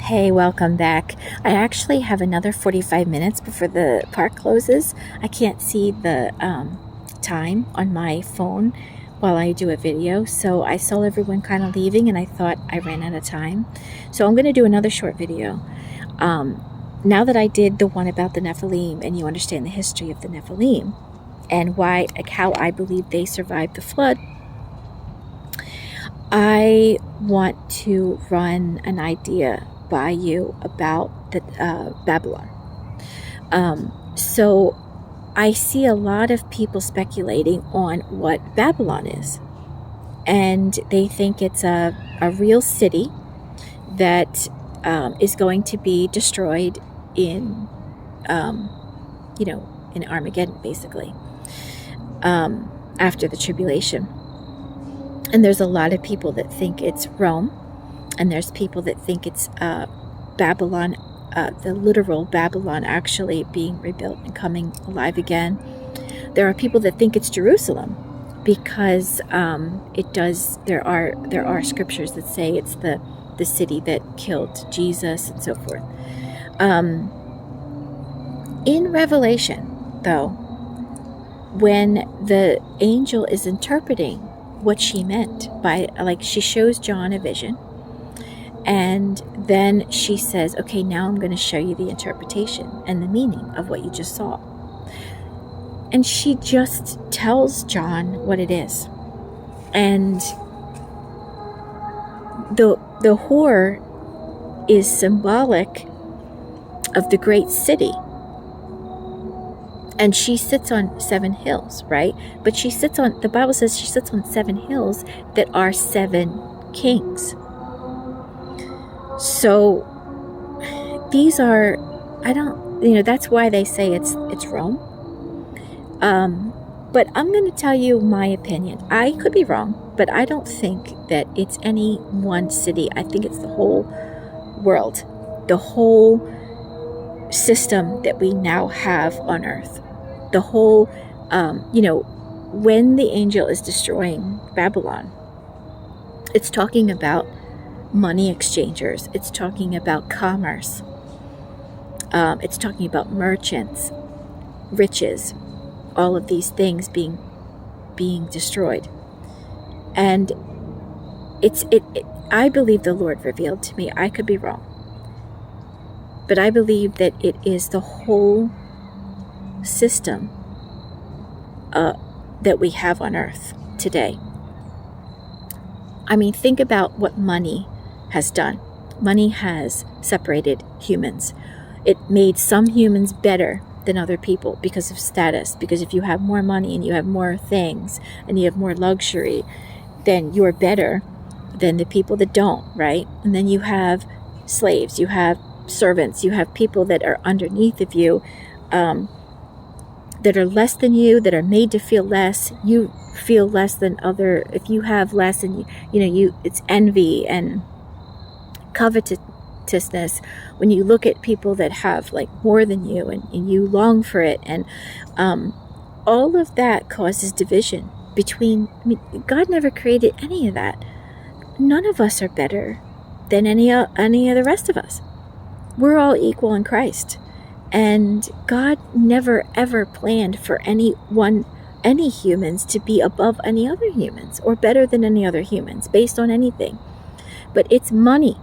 Hey, welcome back. I actually have another 45 minutes before the park closes. I can't see the time on my phone while I do a video, so I saw everyone kind of leaving and I thought I ran out of time. So I'm going to do another short video. Now that I did the one about the Nephilim and you understand the history of the Nephilim and how I believe they survived the flood, I want to run an idea by you about the Babylon. So I see a lot of people speculating on what Babylon is, and they think it's a real city that is going to be destroyed in in Armageddon, basically, after the tribulation. And there's a lot of people that think it's Rome, and there's people that think it's Babylon, the literal Babylon actually being rebuilt and coming alive again. There are people that think it's Jerusalem because it does. There are scriptures that say it's the city that killed Jesus and so forth. In Revelation, though, when the angel is interpreting what she meant by, she shows John a vision, and then she says, okay, now I'm going to show you the interpretation and the meaning of what you just saw. And she just tells John what it is. And the whore is symbolic of the great city. And she sits on 7 hills, right? But the Bible says she sits on 7 hills that are 7 kings. So these are, that's why they say it's Rome. But I'm going to tell you my opinion. I could be wrong, but I don't think that it's any one city. I think it's the whole world, the whole system that we now have on earth. The whole, when the angel is destroying Babylon, it's talking about money exchangers. It's talking about commerce. It's talking about merchants, riches, all of these things being destroyed. And I believe the Lord revealed to me. I could be wrong, but I believe that it is the whole system that we have on earth today. I mean, think about what money has done. Money has separated humans. It made some humans better than other people because of status. Because if you have more money and you have more things and you have more luxury, then you're better than the people that don't, right? And then you have slaves, you have servants, you have people that are underneath of you, that are less than you, that are made to feel less. You feel less than other. If you have less, and it's envy and covetousness. When you look at people that have more than you, and you long for it, and all of that causes division between. God never created any of that. None of us are better than any of the rest of us. We're all equal in Christ. And God never ever planned for any humans to be above any other humans or better than any other humans based on anything. But it's money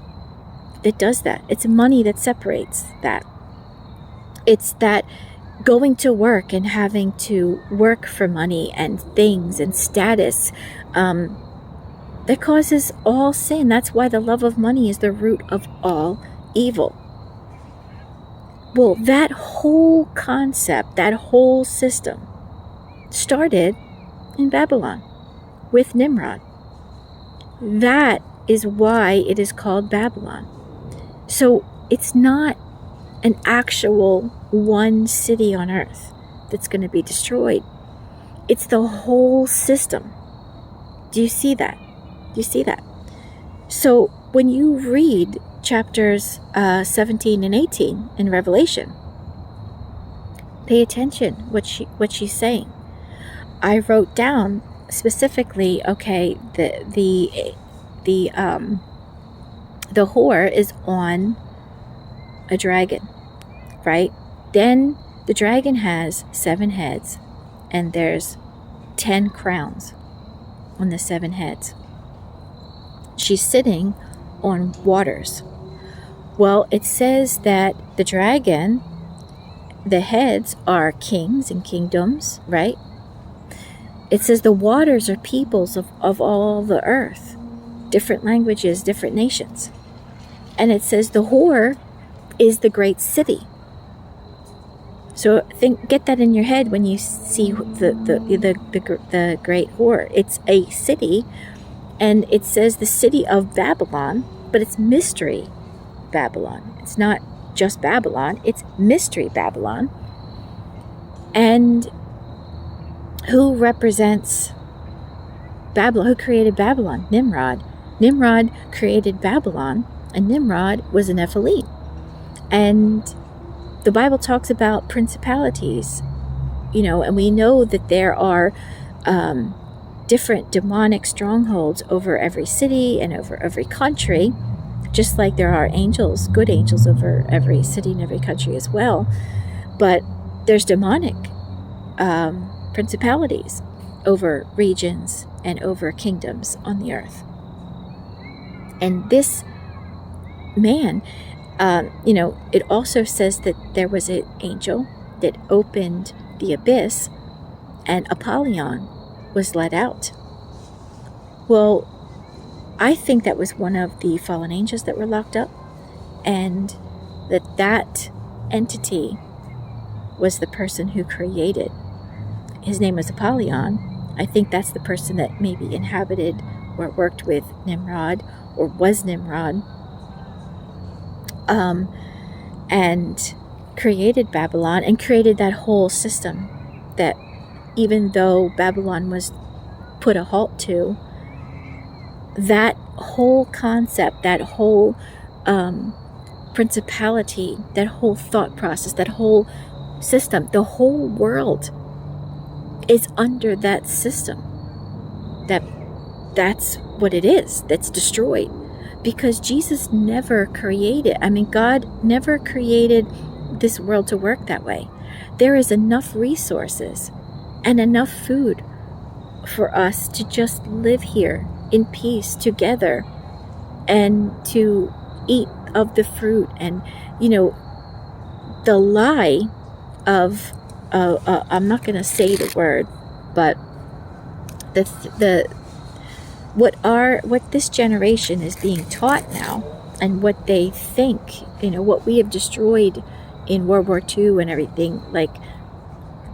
that does that. It's money that separates that. It's that going to work and having to work for money and things and status that causes all sin. That's why the love of money is the root of all evil. Well, that whole concept, that whole system started in Babylon with Nimrod. That is why it is called Babylon. So it's not an actual one city on earth that's going to be destroyed. It's the whole system. Do you see that? Do you see that? So when you read chapters 17 and 18 in Revelation, pay attention what she's saying. I wrote down specifically, the whore is on a dragon, right? Then the dragon has 7 heads, and there's 10 crowns on the 7 heads. She's sitting on waters. Well, it says that the dragon, the heads are kings and kingdoms, right? It says the waters are peoples of all the earth, different languages, different nations. And it says the whore is the great city. So get that in your head when you see the great whore. It's a city, and it says the city of Babylon, but it's mystery Babylon. It's not just Babylon, it's mystery Babylon. And who represents Babylon? Who created Babylon? Nimrod. Nimrod created Babylon, and Nimrod was a Nephilim. And the Bible talks about principalities, and we know that there are different demonic strongholds over every city and over every country, just like there are angels, good angels over every city and every country as well. But there's demonic principalities over regions and over kingdoms on the earth. And this man, it also says that there was an angel that opened the abyss, and Apollyon was let out. Well, I think that was one of the fallen angels that were locked up, and that entity was the person who created. His name was Apollyon. I think that's the person that maybe inhabited or worked with Nimrod, or was Nimrod, and created Babylon, and created that whole system that, even though Babylon was put a halt to, that whole concept, that whole principality, that whole thought process, that whole system, the whole world is under that system. That's what it is, that's destroyed. Because Jesus never created, God never created this world to work that way. There is enough resources and enough food for us to just live here in peace together, and to eat of the fruit. And the lie of I'm not going to say the word, but what this generation is being taught now, and what they think, what we have destroyed in World War II and everything, like,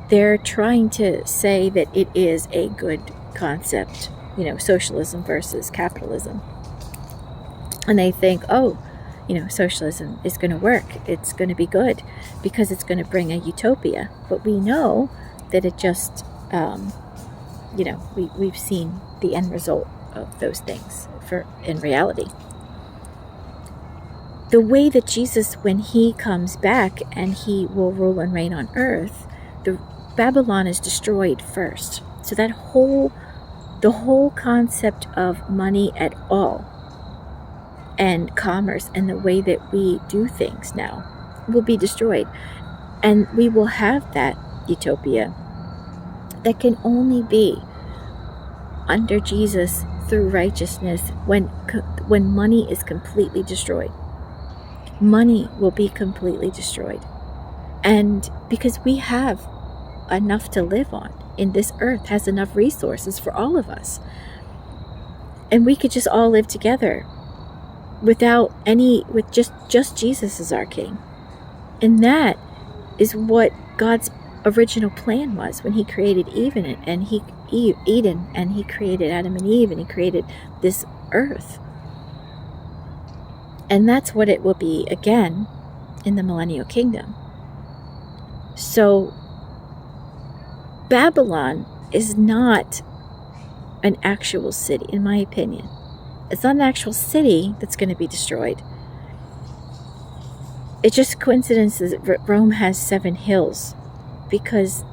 they're trying to say that it is a good concept, socialism versus capitalism. And they think, socialism is going to work. It's going to be good because it's going to bring a utopia. But we know that it just, we've seen the end result of those things in reality. The way that Jesus, when he comes back and he will rule and reign on earth, the Babylon is destroyed first. So the whole concept of money at all, and commerce, and the way that we do things now, will be destroyed. And we will have that utopia that can only be under Jesus through righteousness, when money is completely destroyed. Money will be completely destroyed. And because we have enough to live on, in this earth has enough resources for all of us. And we could just all live together with just Jesus as our king. And that is what God's original plan was when he created Eden, and he created Adam and Eve, and he created this earth. And that's what it will be again in the millennial kingdom. So Babylon is not an actual city, in my opinion. It's not an actual city that's going to be destroyed. It's just coincidence that Rome has 7 hills, because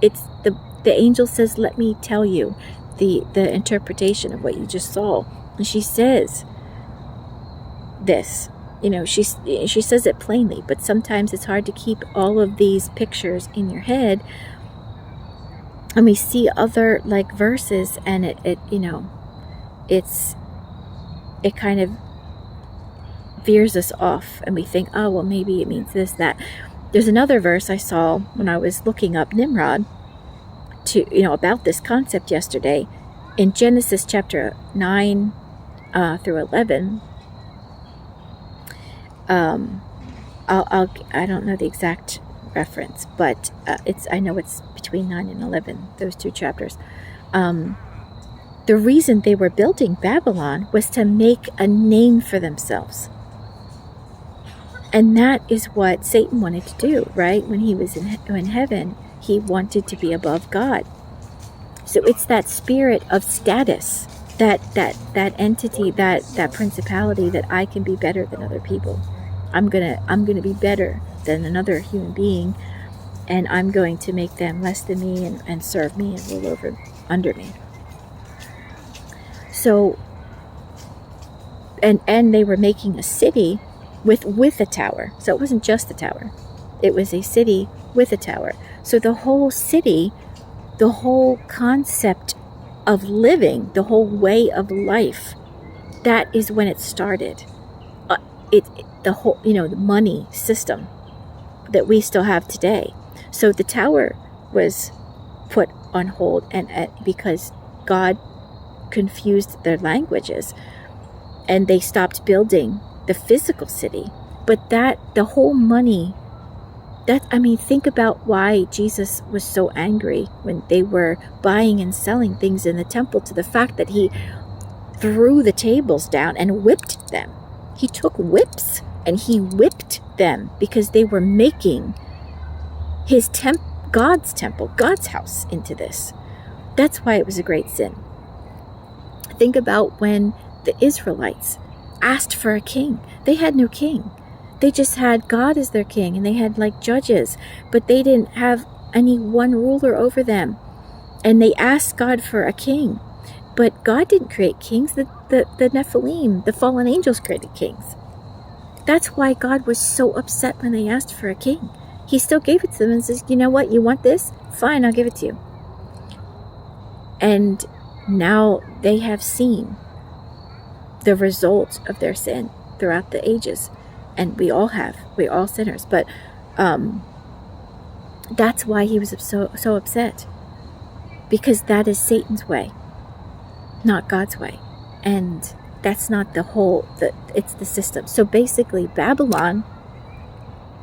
it's the angel says, let me tell you the interpretation of what you just saw. And she says this, she says it plainly, but sometimes it's hard to keep all of these pictures in your head. And we see other like verses, and it kind of veers us off, and we think, oh, well, maybe it means this, that. There's another verse I saw when I was looking up Nimrod about this concept yesterday, in Genesis chapter 9 through 11. I don't know the exact reference, but I know it's between 9 and 11, those two chapters. The reason they were building Babylon was to make a name for themselves. And that is what Satan wanted to do, right? When he was in heaven, he wanted to be above God. So it's that spirit of status, that entity, that principality, that I can be better than other people. I'm gonna be better than another human being, and I'm going to make them less than me and serve me and rule over under me. So, and they were making a city with a tower. So it wasn't just a tower. It was a city with a tower. So the whole city, the whole concept of living, the whole way of life, that is when it started. The whole, the money system that we still have today. So the tower was put on hold, and because God confused their languages, and they stopped building the physical city. But the whole money, think about why Jesus was so angry when they were buying and selling things in the temple, to the fact that he threw the tables down and whipped them. He took whips and he whipped them because they were making his God's temple, God's house, into this. That's why it was a great sin. Think about when the Israelites asked for a king. They had no king. They just had God as their king, and they had like judges, but they didn't have any one ruler over them. And they asked God for a king, but God didn't create kings. The nephilim, the fallen angels, created kings. That's why God was so upset when they asked for a king. He still gave it to them and says, you know what, you want this? Fine, I'll give it to you. And now they have seen the result of their sin throughout the ages. And we all have. We're all sinners. But that's why he was so upset. Because that is Satan's way, not God's way. And that's not it's the system. So basically, Babylon,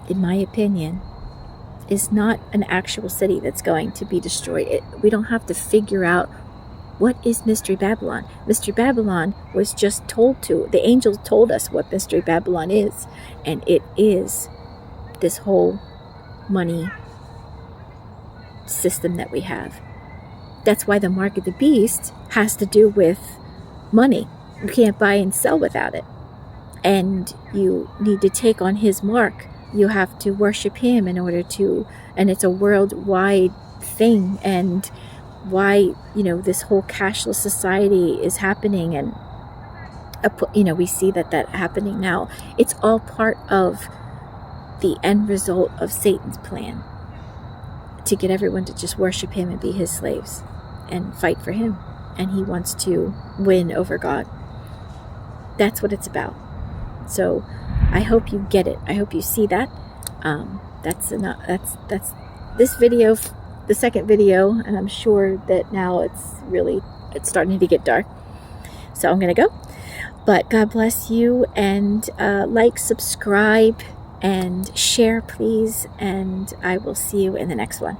in my opinion, is not an actual city that's going to be destroyed. We don't have to figure out what is Mystery Babylon. Mystery Babylon was just the angel told us what Mystery Babylon is. And it is this whole money system that we have. That's why the mark of the beast has to do with money. You can't buy and sell without it. And you need to take on his mark. You have to worship him in order to, and it's a worldwide thing. And why, this whole cashless society is happening, and we see that happening now. It's all part of the end result of Satan's plan to get everyone to just worship him and be his slaves and fight for him. And he wants to win over God. That's what it's about. So I hope you get it. I hope you see that. That's this video, the second video, and I'm sure that now it's starting to get dark. So I'm going to go. But God bless you, and like, subscribe, and share, please. And I will see you in the next one.